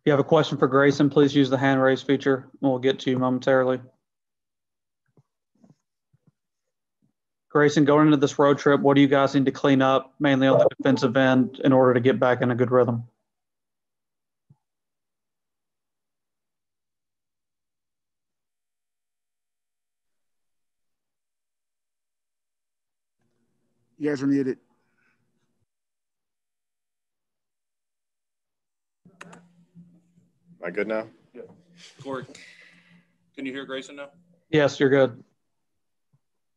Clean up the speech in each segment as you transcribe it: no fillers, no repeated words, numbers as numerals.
you have a question for Grayson, please use the hand raise feature. We'll get to you momentarily. Grayson, going into this road trip, what do you guys need to clean up, mainly on the defensive end, in order to get back in a good rhythm? You guys are muted. Am I good now? Yeah. Corey, can you hear Grayson now? Yes, you're good.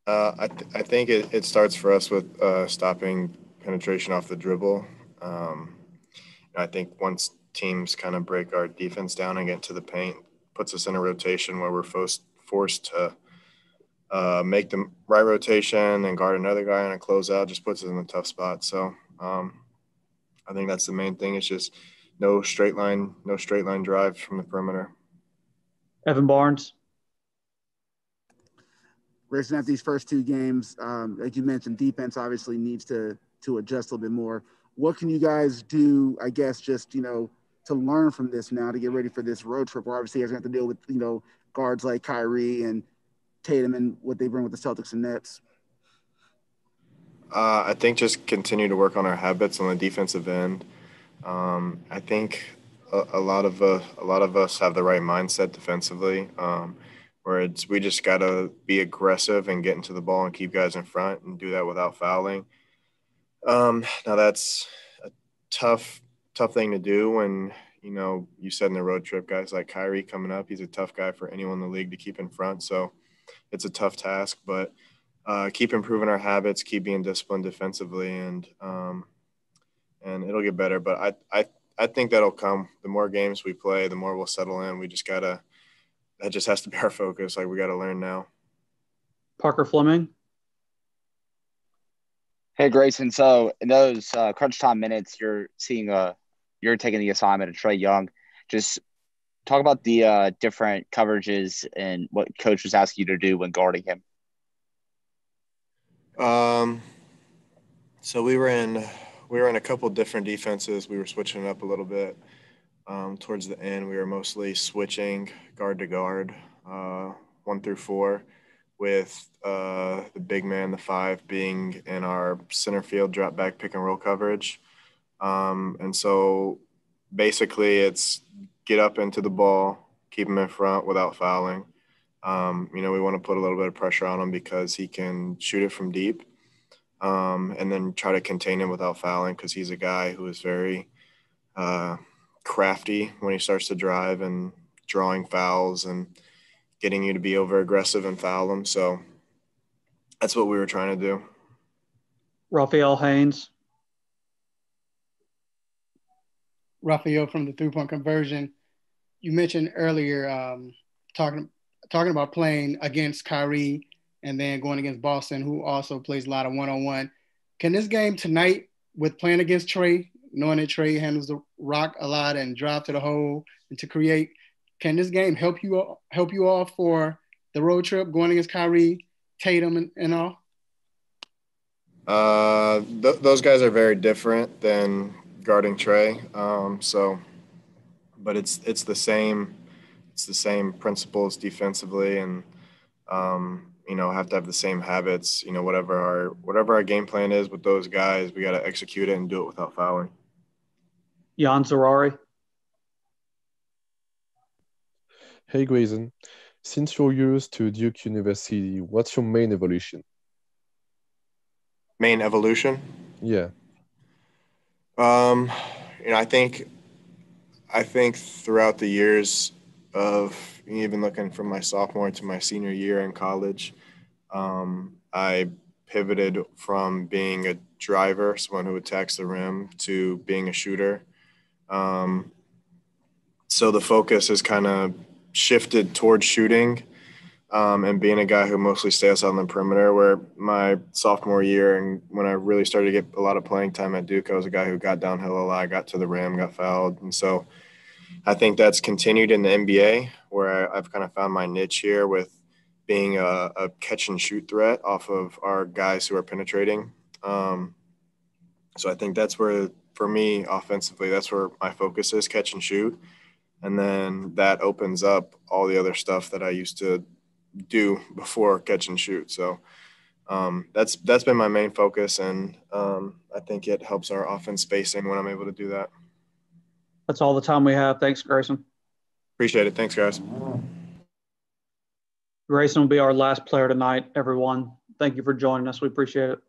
I think it starts for us with stopping penetration off the dribble. I think once teams kind of break our defense down and get to the paint, puts us in a rotation where we're forced to make the right rotation and guard another guy on a closeout, just puts us in a tough spot. So I think that's the main thing. It's just no straight line drive from the perimeter. Evan Barnes. Grayson, after these first two games, like you mentioned, defense obviously needs to adjust a little bit more. What can you guys do, I guess, just, to learn from this now to get ready for this road trip where obviously you guys have to deal with, guards like Kyrie and Tatum and what they bring with the Celtics and Nets? I think just continue to work on our habits on the defensive end. I think a lot of us have the right mindset defensively, where we just gotta be aggressive and get into the ball and keep guys in front and do that without fouling. Now that's a tough thing to do when you said in the road trip, guys like Kyrie coming up, he's a tough guy for anyone in the league to keep in front. So it's a tough task, but keep improving our habits, keep being disciplined defensively, and it'll get better. But I think that'll come. The more games we play, the more we'll settle in. That just has to be our focus. Like, we got to learn now. Parker Fleming. Hey, Grayson. So in those crunch time minutes, you're taking the assignment of Trey Young. Just talk about the different coverages and what coach was asking you to do when guarding him. So we were in a couple different defenses. We were switching it up a little bit. Towards the end, we were mostly switching guard to guard, 1 through 4, with the big man, the 5, being in our center field drop back pick and roll coverage. And so basically it's get up into the ball, keep him in front without fouling. We want to put a little bit of pressure on him because he can shoot it from deep, and then try to contain him without fouling, because he's a guy who is very crafty when he starts to drive and drawing fouls and getting you to be over aggressive and foul him. So that's what we were trying to do. Raphael Haynes. Raphael from the 3-point conversion. You mentioned earlier talking about playing against Kyrie and then going against Boston, who also plays a lot of one-on-one. Can this game tonight, with playing against Trey, knowing that Trey handles the rock a lot and drive to the hole and to create, can this game help you all for the road trip going against Kyrie, Tatum, and all? Those guys are very different than guarding Trey. But it's the same. It's the same principles defensively, and have to have the same habits. Whatever our game plan is with those guys, we got to execute it and do it without fouling. Jan Zarari. Hey, Grayson. Since your years to Duke University, what's your main evolution? Main evolution? Yeah. I think throughout the years of even looking from my sophomore to my senior year in college, I pivoted from being a driver, someone who attacks the rim, to being a shooter. So the focus has kind of shifted towards shooting, and being a guy who mostly stays on the perimeter, where my sophomore year and when I really started to get a lot of playing time at Duke, I was a guy who got downhill a lot, got to the rim, got fouled. And so I think that's continued in the NBA, where I've kind of found my niche here with being a catch and shoot threat off of our guys who are penetrating. So I think that's where, for me, offensively, that's where my focus is, catch and shoot. And then that opens up all the other stuff that I used to do before catch and shoot. So that's been my main focus, and I think it helps our offense spacing when I'm able to do that. That's all the time we have. Thanks, Grayson. Appreciate it. Thanks, guys. Grayson will be our last player tonight, everyone. Thank you for joining us. We appreciate it.